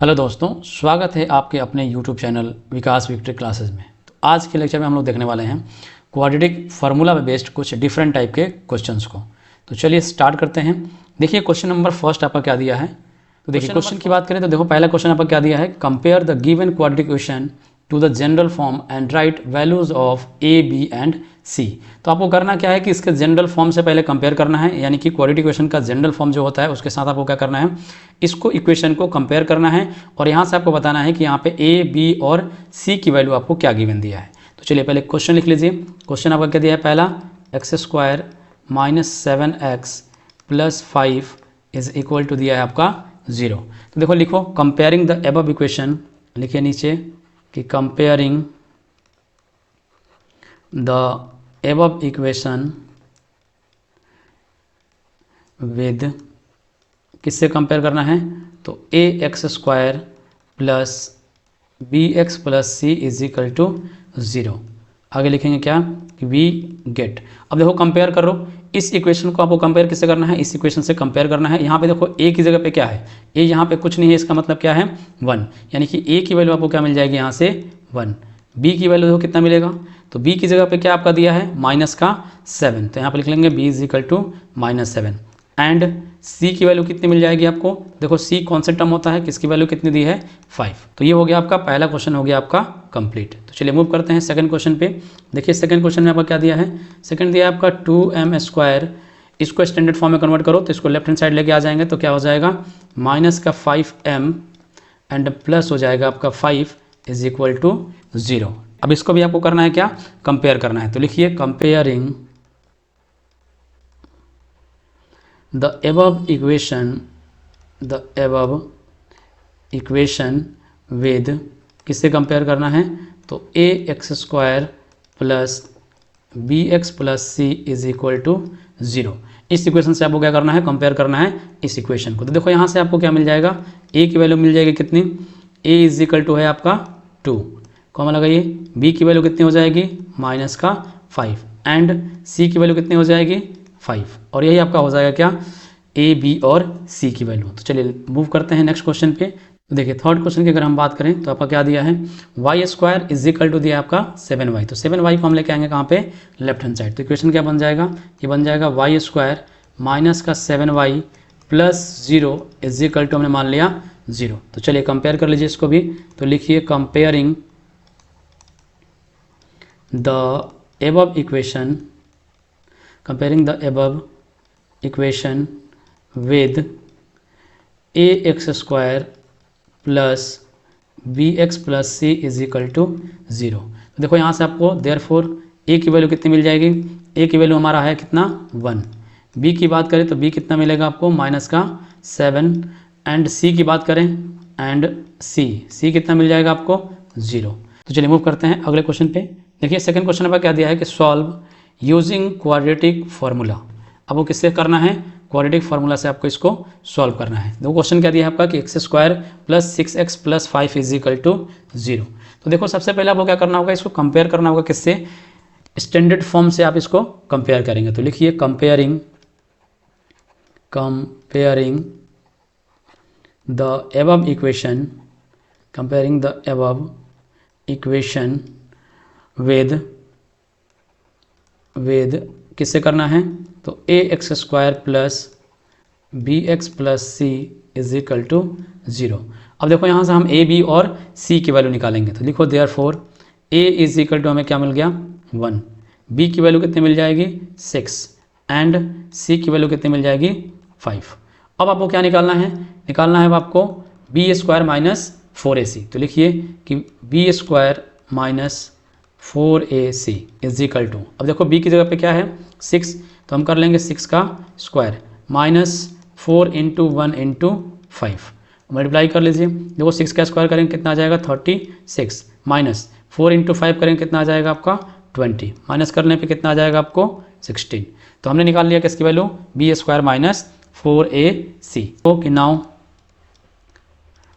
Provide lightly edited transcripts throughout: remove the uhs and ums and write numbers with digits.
Hello दोस्तों, स्वागत है आपके अपने YouTube चैनल विकास विक्ट्री क्लासेस में। तो आज के लेक्चर में हम लोग देखने वाले हैं क्वाड्रेटिक फार्मूला में बेस्ड कुछ डिफरेंट टाइप के क्वेश्चंस को। तो चलिए स्टार्ट करते हैं। देखिए क्वेश्चन नंबर फर्स्ट आपका क्या दिया है। तो देखिए क्वेश्चन की बात करें तो देखो पहला क्वेश्चन आपका क्या दिया है, compare the given quadratic equation to the general form and write values of a b and c. तो आपको करना क्या है कि इसके जनरल फॉर्म से पहले कंपेयर करना है, यानी कि क्वाड्रेटिक इक्वेशन का जनरल फॉर्म जो होता है उसके साथ आपको क्या करना है, इसको इक्वेशन को कंपेयर करना है और यहाँ से आपको बताना है कि यहाँ पे ए बी और सी की वैल्यू आपको क्या गिवन दिया है। तो चलिए पहले क्वेश्चन लिख लीजिए। क्वेश्चन आपका क्या दिया है, पहला x square minus 7x plus 5 is equal to दिया है आपका 0। तो देखो लिखो कंपेयरिंग द एबव इक्वेशन, लिखिए नीचे कि comparing the above equation with, किससे कंपेयर करना है, तो a x square plus b x plus c is equal to 0। आगे लिखेंगे क्या कि वी गेट। अब देखो कंपेयर करो, इस इक्वेशन को आपको कंपेयर किससे करना है, इस इक्वेशन से कंपेयर करना है। यहाँ पे देखो ए की जगह पे क्या है, ए यहाँ पे कुछ नहीं है, इसका मतलब क्या है 1, यानी कि ए की वैल्यू आपको क्या मिल जाएगी यहाँ से 1। बी की वैल्यू देखो कितना मिलेगा, तो बी की जगह पे क्या आपका दिया है माइनस का 7, तो यहाँ पे लिख लेंगे b is equal to -7। And c की वैल्यू कितनी मिल जाएगी आपको, देखो सी कौन सा टर्म होता है, किसकी वैल्यू कितनी दी है 5। तो ये हो गया आपका पहला क्वेश्चन हो गया आपका कंप्लीट। तो चलिए मूव करते हैं सेकंड क्वेश्चन पे। देखिए सेकंड क्वेश्चन में आपका क्या दिया है, सेकंड दिया है आपका 2m², इसको स्टैंडर्ड फॉर्म में कन्वर्ट करो तो इसको लेफ्ट हैंड साइड लेके आ जाएंगे तो क्या हो जाएगा माइनस का 5m एंड प्लस हो जाएगा आपका 5 इज इक्वल टू 0। अब इसको भी आपको करना है क्या, कंपेयर करना है। तो लिखिए comparing the above equation with, किससे कंपेयर करना है, तो a x square plus b x plus c is equal to 0। इस इक्वेशन से आपको क्या करना है, कंपेयर करना है इस इक्वेशन को। तो देखो यहाँ से आपको क्या मिल जाएगा, ए की वैल्यू मिल जाएगी कितनी, ए इज इक्वल टू है आपका 2, कॉमा लगाइए, बी की वैल्यू कितनी हो जाएगी माइनस का 5 एंड सी की वैल्यू कितनी हो जाएगी 5, और यही आपका हो जाएगा क्या ए बी और सी की वैल्यू। तो चलिए मूव करते हैं नेक्स्ट क्वेश्चन पे। तो देखिए थर्ड क्वेश्चन की अगर हम बात करें तो आपका क्या दिया है, y square is equal to दिया आपका 7y। तो 7y को हम लेके आएंगे कहाँ पे, लेफ्ट हैंड साइड। तो इक्वेशन क्या बन जाएगा, ये बन जाएगा वाई स्क्वायर माइनस का 7y plus 0 is equal to हमने मान लिया 0। तो चलिए कंपेयर कर लीजिए इसको भी। तो लिखिए comparing the above equation, comparing the above equation with ax square plus bx plus c is equal to 0। तो देखो यहाँ से आपको therefore a की वैल्यू कितनी मिल जाएगी, a की वैल्यू हमारा है कितना 1, b की बात करें तो b कितना मिलेगा आपको माइनस का 7 एंड c की बात करें एंड c कितना मिल जाएगा आपको 0। तो चलिए मूव करते हैं अगले क्वेश्चन पे। देखिए सेकंड क्वेश्चन पर क्या दिया है कि सॉल्व यूजिंग क्वाड्रेटिक फार्मूला। अब वो किससे करना है, क्वाड्रेटिक फार्मूला से आपको इसको सॉल्व करना है। देखो क्वेश्चन क्या दिया है आपका कि x square plus 6x plus 5 is equal to 0। तो देखो सबसे पहले आपको क्या करना होगा, इसको कंपेयर करना होगा किससे, स्टैंडर्ड फॉर्म से आप इसको कंपेयर करेंगे। तो लिखिए comparing the above equation, comparing the above equation with किससे करना है, तो a x square plus b x plus c is equal to 0। अब देखो यहाँ से हम ए बी और सी की वैल्यू निकालेंगे। तो लिखो therefore a is equal to हमें क्या मिल गया 1, बी की वैल्यू कितनी मिल जाएगी 6 एंड सी की वैल्यू कितनी मिल जाएगी 5। अब आपको क्या निकालना है, निकालना है आपको बी स्क्वायर माइनस 4ac। तो लिखिए कि b square minus 4ac is equal to, अब देखो b की जगह पे क्या है 6, तो हम कर लेंगे 6 का square minus 4 into 1 into 5, multiply कर लीजिए। देखो 6 का स्क्वायर करेंगे कितना आ जाएगा 36 माइनस 4 इंटू 5 करेंगे कितना आ जाएगा आपका 20, माइनस करने पे कितना आ जाएगा आपको 16। तो हमने निकाल लिया किसकी value b square minus 4ac। Okay now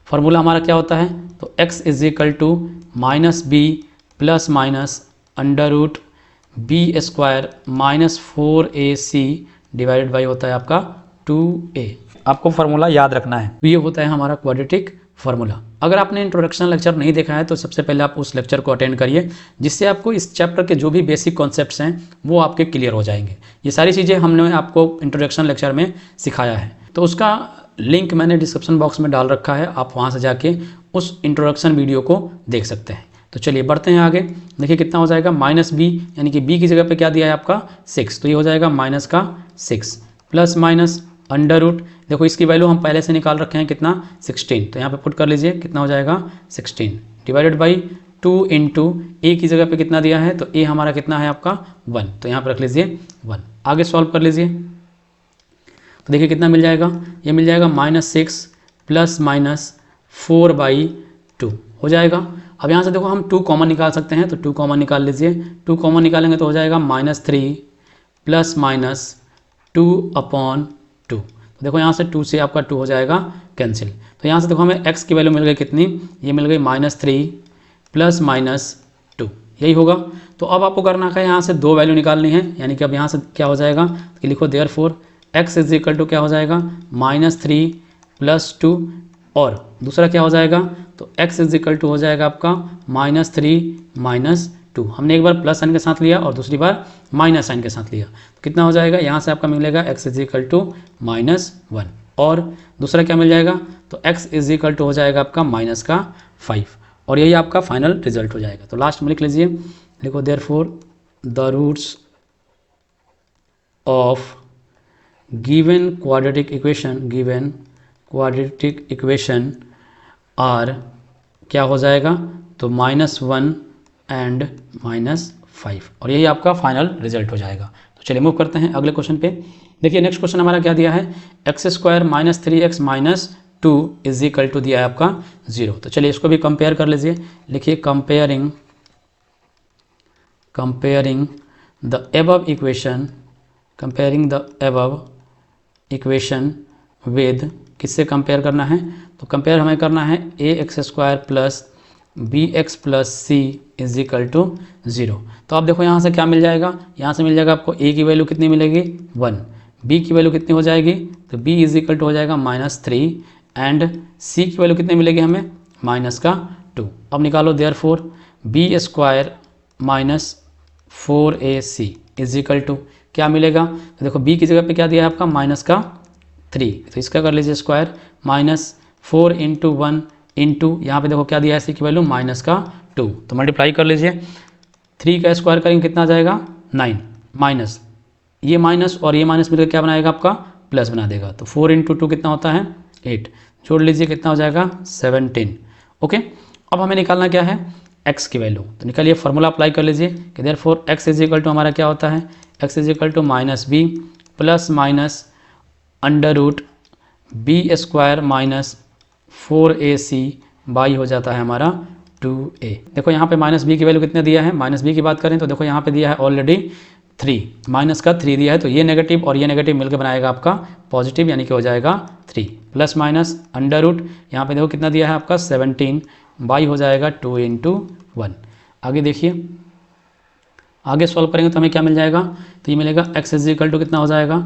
formula हमारा क्या होता है, तो x is equal to minus b plus minus under root b square minus 4ac divided by होता है आपका 2a। आपको फार्मूला याद रखना है। तो ये होता है हमारा क्वाड्रेटिक फार्मूला। अगर आपने इंट्रोडक्शन लेक्चर नहीं देखा है तो सबसे पहले आप उस लेक्चर को अटेंड करिए, जिससे आपको इस चैप्टर के जो भी बेसिक कॉन्सेप्ट्स हैं वो आपके क्लियर हो जाएंगे। ये सारी चीज़ें हमने आपको इंट्रोडक्शन लेक्चर में सिखाया है, तो उसका लिंक मैंने डिस्क्रिप्शन बॉक्स में डाल रखा है, आप वहाँ से जाके उस इंट्रोडक्शन वीडियो को देख सकते हैं। तो चलिए बढ़ते हैं आगे। देखिए कितना हो जाएगा माइनस बी, यानी कि बी की जगह पे क्या दिया है आपका 6, तो ये हो जाएगा माइनस का 6 प्लस माइनस अंडर रूट, देखो इसकी वैल्यू हम पहले से निकाल रखे हैं कितना 16, तो यहाँ पे पुट कर लीजिए कितना हो जाएगा 16 डिवाइडेड बाई 2 इंटू ए की जगह पे कितना दिया है, तो ए हमारा कितना है आपका 1, तो यहाँ पर रख लीजिए 1। आगे सॉल्व कर लीजिए तो देखिए कितना मिल जाएगा, ये मिल जाएगा -6 प्लस माइनस 4/2 हो जाएगा। अब यहाँ से देखो हम 2 कॉमन निकाल सकते हैं, तो 2 कॉमन निकाल लीजिए, 2 कॉमन निकालेंगे तो हो जाएगा -3 प्लस माइनस 2/2। तो देखो यहाँ से 2 से आपका 2 हो जाएगा कैंसिल, तो यहाँ से देखो हमें x की वैल्यू मिल गई कितनी, ये मिल गई -3 प्लस माइनस 2, यही होगा। तो अब आपको करना है यहाँ से 2 वैल्यू निकालनी है, यानी कि अब यहाँ से क्या हो जाएगा कि लिखो therefore x is equal to क्या हो जाएगा -3 प्लस 2, और दूसरा क्या हो जाएगा, तो x इज इक्वल टू हो जाएगा आपका -3 -2। हमने एक बार प्लस साइन के साथ लिया और दूसरी बार माइनस साइन के साथ लिया, तो कितना हो जाएगा यहाँ से आपका मिलेगा x इज इक्वल टू -1, और दूसरा क्या मिल जाएगा, तो x इज इक्वल टू हो जाएगा आपका -5, और यही आपका फाइनल रिजल्ट हो जाएगा। तो लास्ट में लिख लीजिए, लिखो therefore the roots of given quadratic equation are क्या हो जाएगा, तो -1 एंड -5, और यही आपका फाइनल रिजल्ट हो जाएगा। तो चलिए मूव करते हैं अगले क्वेश्चन पे। देखिए नेक्स्ट क्वेश्चन हमारा क्या दिया है, x² - 3x - 2 is equal to दिया है आपका 0। तो चलिए इसको भी कंपेयर कर लीजिए, लिखिए comparing the above equation with, किससे कंपेयर करना है, तो कंपेयर हमें करना है ax² plus bx plus c is equal to 0। तो आप देखो यहाँ से क्या मिल जाएगा, यहाँ से मिल जाएगा आपको a की वैल्यू कितनी मिलेगी 1, b की वैल्यू कितनी हो जाएगी, तो b इज इक्वल टू हो जाएगा -3, एंड c की वैल्यू कितनी मिलेगी हमें -2। अब निकालो therefore b² minus 4ac is equal to क्या मिलेगा, तो देखो b की जगह पे क्या दिया है आपका -3, तो इसका कर लीजिए स्क्वायर, -4 इंटू 1 इंटू यहाँ पे देखो क्या दिया है सी की वैल्यू -2, तो मल्टीप्लाई कर लीजिए, 3 का स्क्वायर करेंगे कितना आ जाएगा 9, माइनस ये माइनस और ये माइनस मिलकर क्या बनाएगा आपका प्लस बना देगा, तो 4 इंटू 2 कितना होता है 8, जोड़ लीजिए कितना हो जाएगा 17। ओके, अब हमें निकालना क्या है x की वैल्यू, तो निकालिए फार्मूला अप्लाई कर लीजिए कि therefore x is equal to हमारा क्या होता है, x is equal to -b plus minus under root b² minus 4ac by हो जाता है हमारा 2a। देखो यहाँ पे -b की वैल्यू कितने दिया है, -b की बात करें तो देखो यहाँ पे दिया है ऑलरेडी 3, माइनस का 3 दिया है, तो ये नेगेटिव और ये नेगेटिव मिलकर बनाएगा आपका पॉजिटिव, यानी कि हो जाएगा 3 प्लस माइनस अंडर रूट, यहाँ पे देखो कितना दिया है आपका 17 बाई हो जाएगा 2 इंटू 1। आगे देखिए, आगे सॉल्व करेंगे तो हमें क्या मिल जाएगा, तो ये मिलेगा x इज इक्वल टू कितना हो जाएगा,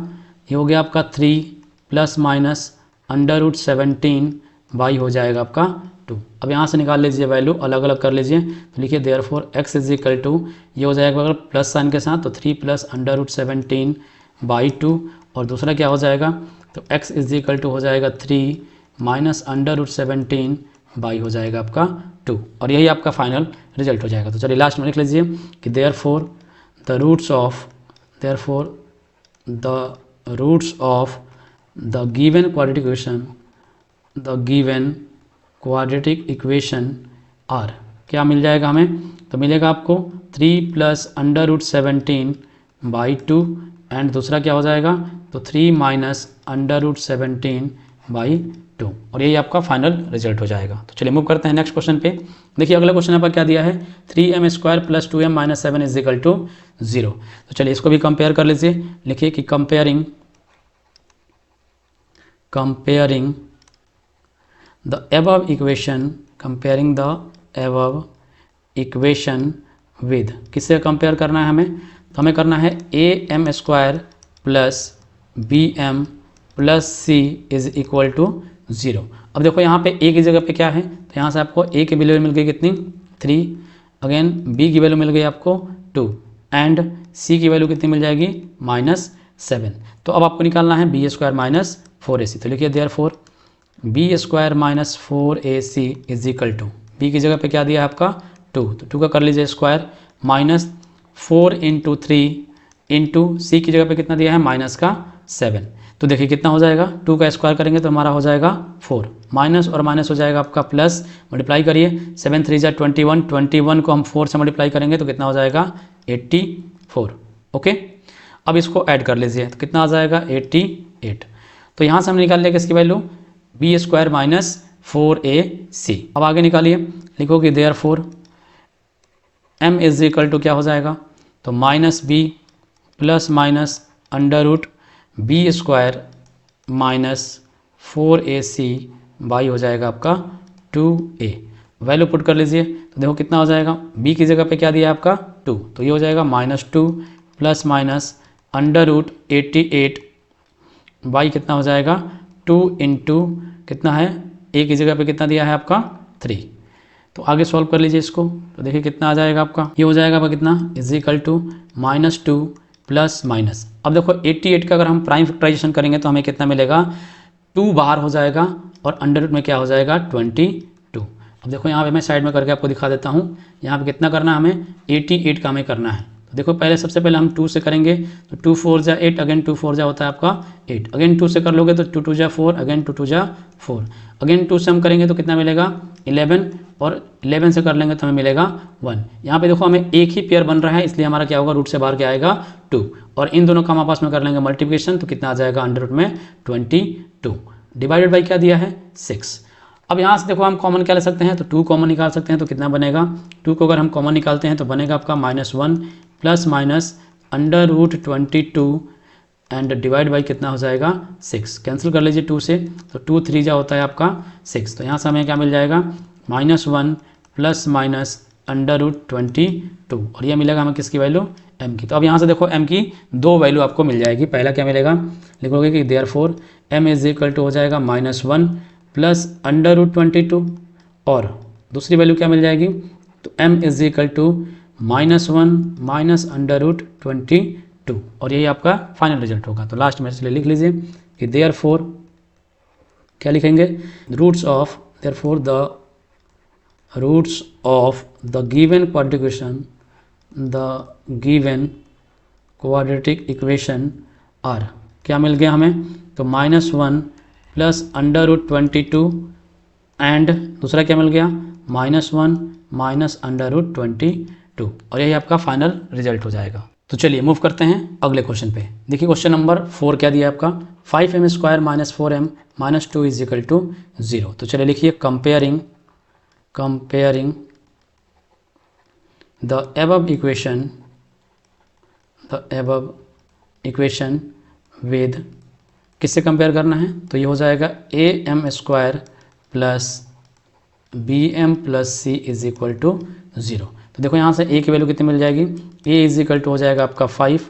ये हो गया आपका 3 plus minus under root 17 by हो जाएगा आपका 2। अब यहाँ से निकाल लीजिए वैल्यू, अलग अलग कर लीजिए, तो लिखिए therefore x is equal to, ये हो जाएगा अगर प्लस साइन के साथ तो 3 प्लस अंडर रूट 17 बाई 2, और दूसरा क्या हो जाएगा, तो x इज इक्वल टू हो जाएगा 3 माइनस अंडर रूट 17 बाई हो जाएगा आपका 2, और यही आपका फाइनल रिजल्ट हो जाएगा। तो चलिए लास्ट में लिख लीजिए कि therefore the roots of the given quadratic equation are, क्या मिल जाएगा हमें, तो मिलेगा आपको 3 plus under root 17 by 2, and दूसरा क्या हो जाएगा, तो 3 माइनस अंडर रूट 17 बाई 2, और यही आपका फाइनल रिजल्ट हो जाएगा। तो चलिए मूव करते हैं नेक्स्ट क्वेश्चन पे। देखिए अगला क्वेश्चन पर क्या दिया है, 3m² plus 2m - 7 is equal to 0। तो चलिए इसको भी कंपेयर कर लीजिए, लिखिए कि comparing the above equation with, किससे कंपेयर करना है हमें, तो हमें करना है am² plus bm plus c is equal to 0। अब देखो यहाँ पे a की जगह पे क्या है, तो यहाँ से आपको a की वैल्यू मिल गई कितनी 3, अगेन b की वैल्यू मिल गई आपको 2 एंड c की वैल्यू कितनी मिल जाएगी -7। तो अब आपको निकालना है b स्क्वायर माइनस 4ac। तो लिखिए therefore b square minus 4ac is equal to, b की जगह पे क्या दिया है आपका 2, तो 2 का कर लीजिए स्क्वायर माइनस 4 इंटू 3 इंटू सी की जगह पे कितना दिया है -7। तो देखिए कितना हो जाएगा, 2 का स्क्वायर करेंगे तो हमारा हो जाएगा 4, माइनस और माइनस हो जाएगा आपका प्लस, मल्टीप्लाई करिए 7 3 जा 21, 21 को हम 4 से मल्टीप्लाई करेंगे तो कितना हो जाएगा 84। ओके, अब इसको ऐड कर लीजिए तो कितना आ जाएगा 88। तो यहाँ से हमने निकाल लिया किसकी value b square minus 4ac। अब आगे निकालिए, लिखोगे therefore m is equal to क्या हो जाएगा, तो -b plus minus under root b square minus 4ac by हो जाएगा आपका 2a। वैल्यू पुट कर लीजिए तो देखो कितना हो जाएगा, b की जगह पे क्या दिया है आपका 2, तो ये हो जाएगा -2 plus minus under root 88 by कितना हो जाएगा 2 इंटू कितना है, a की जगह पे कितना दिया है आपका 3। तो आगे सॉल्व कर लीजिए इसको, तो देखिए कितना आ जाएगा आपका, ये हो जाएगा आपका कितना is equal to -2 plus minus, अब देखो 88 का अगर हम प्राइम फैक्टराइजेशन करेंगे तो हमें कितना मिलेगा 2 बाहर हो जाएगा और अंडर रूट में क्या हो जाएगा 22। अब देखो यहाँ पे मैं साइड में करके आपको दिखा देता हूँ, यहाँ पे कितना करना है हमें 88 का हमें करना है। तो देखो पहले सबसे पहले हम 2 से करेंगे तो 2 4 जा 8, अगेन 2 4 जा होता है आपका 8, अगेन 2 से कर लोगे तो 2 2 जा 4, अगेन 2 2 जा 4, अगेन 2 से हम करेंगे तो कितना मिलेगा 11 और 11 से कर लेंगे तो हमें मिलेगा 1। यहाँ पे देखो हमें एक ही पेयर बन रहा है इसलिए हमारा क्या होगा रूट से बाहर क्या आएगा 2, और इन दोनों का हम आपस में कर लेंगे मल्टीप्लिकेशन तो कितना आ जाएगा अंडर रूट में 22 डिवाइडेड बाई क्या दिया है 6। अब यहाँ से देखो हम कॉमन क्या ले सकते हैं, तो 2 कॉमन निकाल सकते हैं तो कितना बनेगा, 2 को अगर हम कॉमन निकालते हैं तो बनेगा आपका -1 plus minus under root 22 and divide by कितना हो जाएगा 6। कैंसिल कर लीजिए 2 से, तो 2 3 जा होता है आपका 6, तो यहाँ से हमें क्या मिल जाएगा -1 प्लस माइनस अंडर रूट 22, और ये मिलेगा हमें किसकी वैल्यू m की। तो अब यहाँ से देखो m की 2 वैल्यू आपको मिल जाएगी। पहला क्या मिलेगा, लिखोगे कि therefore m is equal to हो जाएगा -1 प्लस अंडर रूट 22, और दूसरी वैल्यू क्या मिल जाएगी, तो m is equal to -1 minus under root 22, और यही आपका फाइनल रिजल्ट होगा। तो लास्ट में इसलिए लिख लीजिए कि देयरफॉर क्या लिखेंगे, roots of therefore the roots of the given quadratic equation are, क्या मिल गया हमें, तो -1 प्लस अंडर रूट 22 एंड दूसरा क्या मिल गया -1 माइनस अंडर रूट 22, और यही आपका फाइनल रिजल्ट हो जाएगा। तो चलिए मूव करते हैं अगले क्वेश्चन पे। देखिए क्वेश्चन नंबर 4 क्या दिया है आपका, 5m square minus 4m minus 2 is equal to 0। तो चलिए लिखिए comparing the above equation with, किससे कंपेयर करना है, तो ये हो जाएगा am square plus bm plus c is equal to 0। तो देखो यहाँ से a की वैल्यू कितनी मिल जाएगी, a इज इक्वल टू हो जाएगा आपका 5,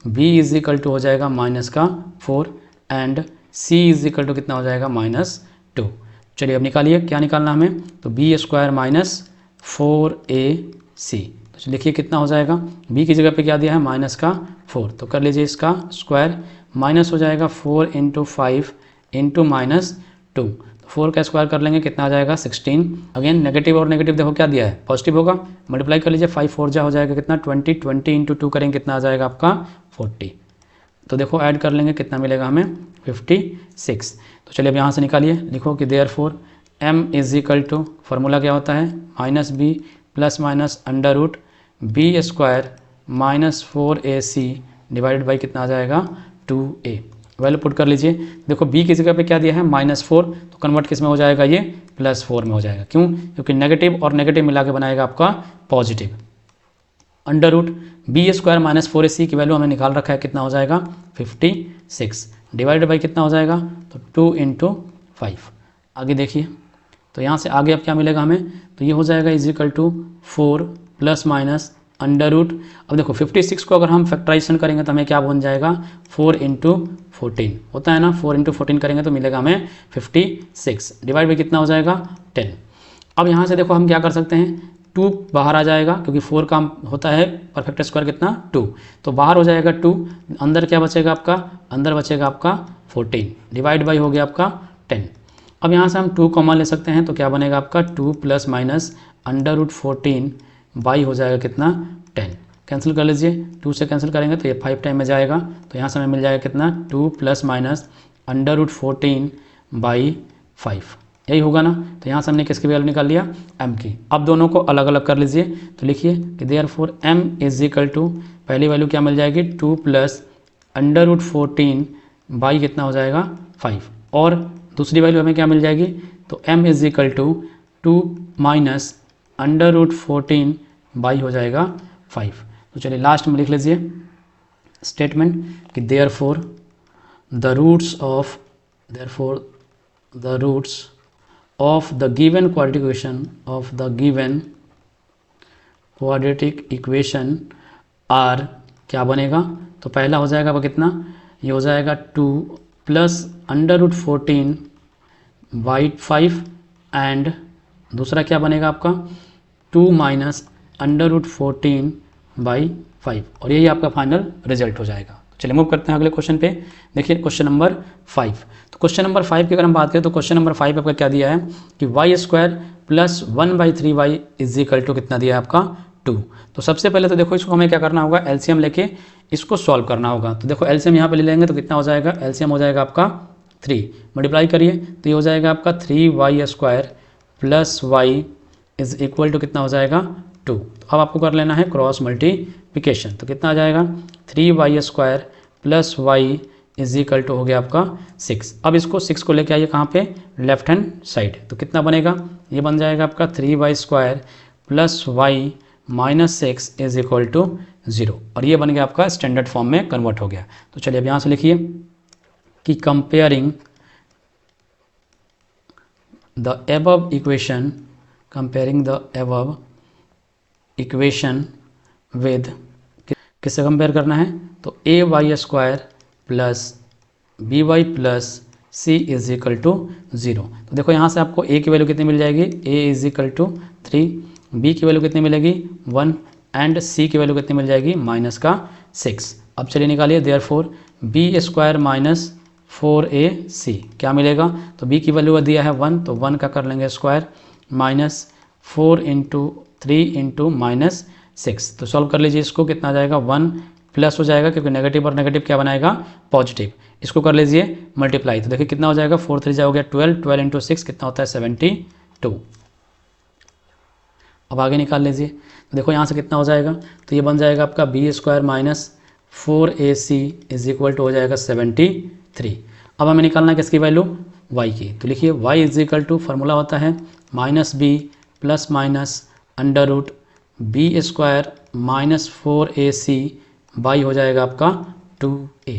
b इज इक्वल टू हो जाएगा -4 and c is equal to कितना हो जाएगा -2। चलिए अब निकालिए, क्या निकालना हमें, तो b स्क्वायर माइनस 4ac। तो लिखिए कितना हो जाएगा, b की जगह पे क्या दिया है -4, तो कर लीजिए इसका स्क्वायर, माइनस हो जाएगा 4 इंटू 5 इंटू -2, 4 का स्क्वायर कर लेंगे कितना आ जाएगा 16, अगेन नेगेटिव और नेगेटिव देखो क्या दिया है पॉजिटिव होगा, मल्टीप्लाई कर लीजिए 5 4 जा हो जाएगा कितना 20, 20 इंटू 2 करेंगे कितना आ जाएगा आपका 40। तो देखो ऐड कर लेंगे कितना मिलेगा हमें 56। तो चलिए अब यहाँ से निकालिए, लिखो कि therefore m is equal to, formula क्या होता है -b plus minus under root b square minus 4ac divided by कितना आ जाएगा 2a। वैल्यू पुट कर लीजिए, देखो b की जगह पे क्या दिया है -4, तो कन्वर्ट किस में हो जाएगा ये +4 में हो जाएगा, क्यों, क्योंकि नेगेटिव और नेगेटिव मिला के बनाएगा आपका positive. Under root b square minus 4ac की वैल्यू हमें निकाल रखा है कितना हो जाएगा 56, डिवाइडेड बाई कितना हो जाएगा, तो 2 इंटू 5। आगे देखिए, तो यहाँ से आगे अब क्या मिलेगा हमें, तो ये हो जाएगा is equal to 4 plus minus under root, अब देखो 56 को अगर हम फैक्टराइजेशन करेंगे तो हमें क्या बन जाएगा 4 इंटू 14 होता है ना, 4 इंटू 14 करेंगे तो मिलेगा हमें 56 डिवाइड बाई कितना हो जाएगा 10। अब यहाँ से देखो हम क्या कर सकते हैं, 2 बाहर आ जाएगा क्योंकि 4 का होता है परफेक्ट स्क्वायर कितना 2, तो बाहर हो जाएगा 2, अंदर क्या बचेगा आपका, अंदर बचेगा आपका 14 डिवाइड बाई हो गया आपका 10। अब यहाँ से हम 2 कॉमन ले सकते हैं तो क्या बनेगा आपका 2 plus minus under root 14 by हो जाएगा कितना 10, कैंसिल कर लीजिए, 2 से कैंसिल करेंगे तो ये 5 टाइम में जाएगा, तो यहाँ से हमें मिल जाएगा कितना 2 plus minus under root 14 by 5, यही होगा ना। तो यहाँ से हमने किसकी वैल्यू निकाल लिया m की। अब दोनों को अलग अलग कर लीजिए, तो लिखिए कि therefore m is equal to, पहली वैल्यू क्या मिल जाएगी 2 प्लस अंडर रूट 14 बाई कितना हो जाएगा 5, और दूसरी वैल्यू हमें क्या मिल जाएगी, तो m is equal to 2 minus under root 14 by हो जाएगा 5। तो चलिए लास्ट में लिख लीजिए स्टेटमेंट कि therefore the roots of the given quadratic equation are, क्या बनेगा, तो पहला हो जाएगा वो कितना, ये हो जाएगा 2 plus under root 14 by 5 and दूसरा क्या बनेगा आपका 2 माइनस अंडर रूट 14 बाई 5, और यही आपका फाइनल रिजल्ट हो जाएगा। चलिए मूव करते हैं अगले क्वेश्चन पे। देखिए क्वेश्चन नंबर 5, तो क्वेश्चन नंबर 5 की अगर हम बात करें तो क्वेश्चन नंबर 5 आपका क्या दिया है कि y square plus 1/3y is equal to कितना दिया है आपका 2। तो सबसे पहले तो देखो इसको हमें क्या करना होगा, एलसीएम लेके इसको सॉल्व करना होगा। तो देखो एलसीएम यहाँ पे ले लेंगे तो कितना हो जाएगा, एलसीएम हो जाएगा आपका 3, मल्टीप्लाई करिए तो ये हो जाएगा आपका 3y square plus y is equal to कितना हो जाएगा 2। तो अब आपको कर लेना है क्रॉस मल्टीप्लिकेशन, तो कितना आ जाएगा 3y square plus y is equal to हो गया आपका 6। अब इसको 6 को लेके आइए कहाँ पे, लेफ्ट हैंड साइड, तो कितना बनेगा, ये बन जाएगा आपका 3y square plus y minus 6 is equal to 0, और ये बन गया आपका स्टैंडर्ड फॉर्म में कन्वर्ट हो गया। तो चलिए अब यहाँ से लिखिए कि comparing the above equation with, किससे कंपेयर करना है, तो a y square plus b y plus c is equal to 0। तो देखो यहाँ से आपको ए की वैल्यू कितनी मिल जाएगी, ए इज इक्वल टू 3, बी की वैल्यू कितनी मिलेगी 1 एंड सी की वैल्यू कितनी मिल जाएगी -6। अब चलिए निकालिए therefore B square minus 4ac क्या मिलेगा, तो b की वैल्यू दिया है 1, तो 1 का कर लेंगे स्क्वायर माइनस 4 इंटू 3 इंटू -6, तो सॉल्व कर लीजिए इसको, कितना आ जाएगा 1 प्लस हो जाएगा क्योंकि नेगेटिव और नेगेटिव क्या बनाएगा पॉजिटिव, इसको कर लीजिए मल्टीप्लाई, तो देखिए कितना हो जाएगा 4 3 हो गया 12, 12 इंटू 6 कितना होता है 72। अब आगे निकाल लीजिए, तो देखो यहाँ से कितना हो जाएगा, तो ये बन जाएगा आपका b square minus 4ac is equal to हो जाएगा 73। अब हमें निकालना है किसकी वैल्यू, y की, तो लिखिए y is equal to formula होता है minus b plus minus under root b square minus 4ac by हो जाएगा आपका 2a।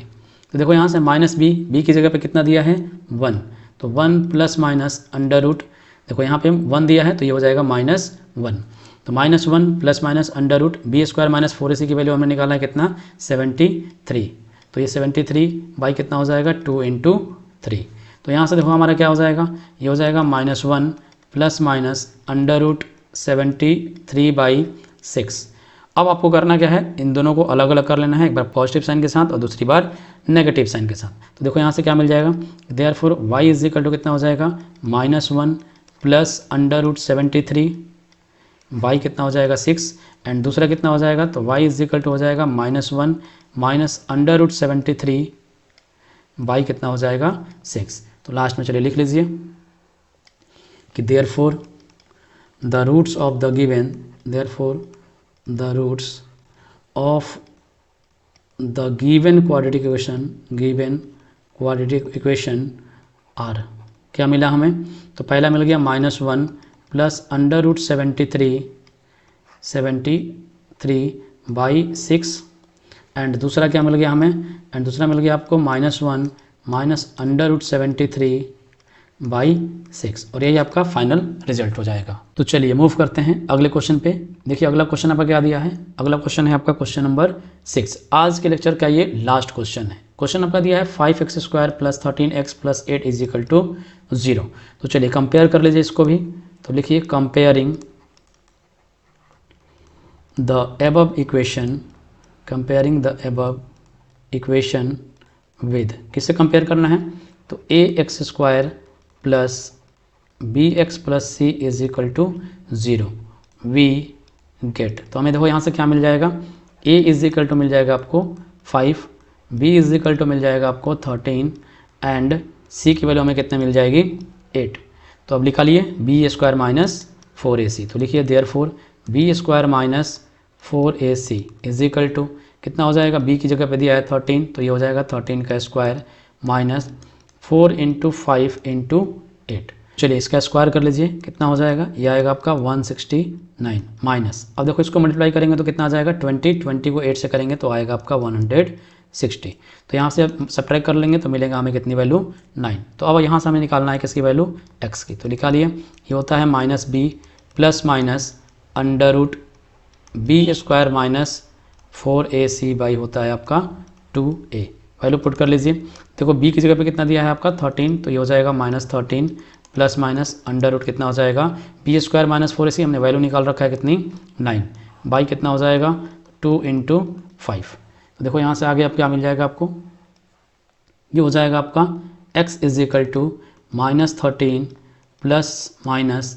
तो देखो यहाँ से माइनस बी की जगह पे कितना दिया है 1, तो 1 प्लस माइनस अंडर रूट, देखो यहाँ पे 1 दिया है तो ये हो जाएगा -1, तो -1 plus minus under root b square minus 4ac की वैल्यू हमने निकाला है कितना 73, तो ये 73 बाई कितना हो जाएगा 2 इंटू 3, तो यहाँ से देखो हमारा क्या हो जाएगा, ये हो जाएगा -1 plus minus under root 73 by 6। अब आपको करना क्या है, इन दोनों को अलग अलग कर लेना है, एक बार पॉजिटिव साइन के साथ और दूसरी बार नेगेटिव साइन के साथ। तो देखो यहाँ से क्या मिल जाएगा, therefore y is equal to कितना हो जाएगा -1 प्लस अंडर रूट 73 बाई कितना हो जाएगा 6 एंड दूसरा कितना हो जाएगा, तो y इज इक्वल टू हो जाएगा -1 माइनस अंडर रूट 73 बाई कितना हो जाएगा 6। तो लास्ट में चलिए लिख लीजिए कि therefore the roots of the given, therefore the roots of the given quadratic equation are, क्या मिला हमें, तो पहला मिल गया -1 plus under root 73 by 6 and दूसरा क्या मिल गया हमें, एंड दूसरा मिल गया आपको -1 माइनस अंडर रूट 73 बाई 6 और यही आपका फाइनल रिजल्ट हो जाएगा। तो चलिए मूव करते हैं अगले क्वेश्चन पे। देखिए अगला क्वेश्चन आपका क्या दिया है, अगला क्वेश्चन है आपका क्वेश्चन नंबर 6। आज के लेक्चर का ये लास्ट क्वेश्चन है। क्वेश्चन आपका दिया है 5x² + 13x + 8 = 0। तो चलिए कंपेयर कर लीजिए इसको भी। तो लिखिए comparing the above equation with, किससे कंपेयर करना है, तो ax² + bx + c = 0 we get. तो हमें देखो यहाँ से क्या मिल जाएगा, a मिल जाएगा आपको 5, b मिल जाएगा आपको 13 एंड c की वैल्यू हमें कितने मिल जाएगी 8। तो अब लिखा लिए b² - 4ac। तो लिखिए देयरफॉर b² - 4ac = कितना हो जाएगा, b की जगह पे दिया है 13, तो ये हो जाएगा 13 का स्क्वायर माइनस 4 × 5 × 8। चलिए इसका स्क्वायर कर लीजिए, कितना हो जाएगा, ये आएगा आपका 169 माइनस, अब देखो इसको मल्टीप्लाई करेंगे तो कितना आ जाएगा 20 को 8 से करेंगे तो आएगा आपका 160। तो यहाँ से अब सब्ट्रैक्ट कर लेंगे तो मिलेगा हमें कितनी वैल्यू 9। तो अब यहाँ से हमें निकालना है किसकी वैल्यू, x की। तो निकालिए, ये होता है -b ± √b² - 4ac बाई होता है आपका 2a। वैल्यू पुट कर लीजिए। देखो b की जगह पे कितना दिया है आपका 13, तो ये हो जाएगा -13 प्लस माइनस √ कितना हो जाएगा b² - 4ac, हमने वैल्यू निकाल रखा है कितनी 9 बाई कितना हो जाएगा 2 × 5। तो देखो यहाँ से आगे अब क्या मिल जाएगा आपको, ये हो जाएगा आपका x = -13 ±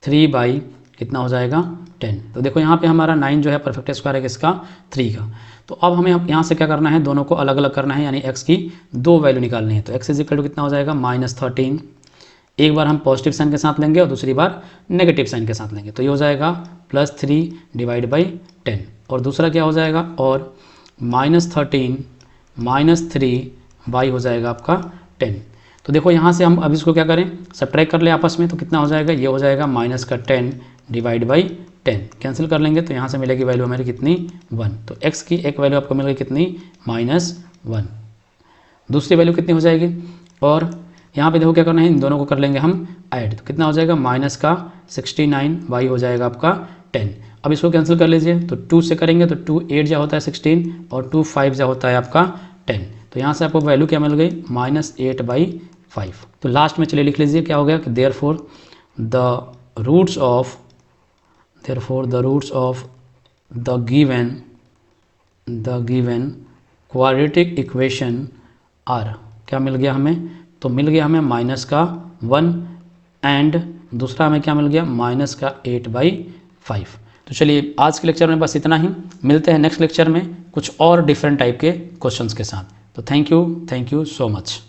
3 बाई कितना हो जाएगा 10। तो देखो यहाँ पे हमारा 9 जो है परफेक्ट स्क्वायर है किसका 3 का। तो अब हमें यहाँ से क्या करना है, दोनों को अलग अलग करना है, यानी x की दो वैल्यू निकालनी है। तो x = कितना हो जाएगा -13, एक बार हम पॉजिटिव साइन के साथ लेंगे और दूसरी बार नेगेटिव साइन के साथ लेंगे, तो ये हो जाएगा +3 / 10 और दूसरा क्या हो जाएगा और -13 - 3 बाई हो जाएगा आपका 10। तो देखो यहाँ से हम अब इसको क्या करें, सब्ट्रैक्ट कर ले आपस में, तो कितना हो जाएगा, ये हो जाएगा -10 / 10 कैंसिल कर लेंगे तो यहाँ से मिलेगी वैल्यू हमारी कितनी 1। तो x की एक वैल्यू आपको मिल गई कितनी -1, दूसरी वैल्यू कितनी हो जाएगी, और यहाँ पे देखो क्या करना है, इन दोनों को कर लेंगे हम ऐड, तो कितना हो जाएगा -69 बाई हो जाएगा आपका 10। अब इसको कैंसिल कर लीजिए, तो 2 से करेंगे तो 2 8 जा होता है 16 और 2 5 जा होता है आपका 10। तो यहाँ से आपको वैल्यू क्या मिल गई -8/5। तो लास्ट में चलिए लिख लीजिए क्या हो गया कि therefore the roots of the given quadratic equation are, क्या मिल गया हमें, तो मिल गया हमें -1 एंड दूसरा हमें क्या मिल गया -8/5। तो चलिए आज के लेक्चर में बस इतना ही, मिलते हैं नेक्स्ट लेक्चर में कुछ और डिफरेंट टाइप के क्वेश्चंस के साथ। तो थैंक यू सो मच।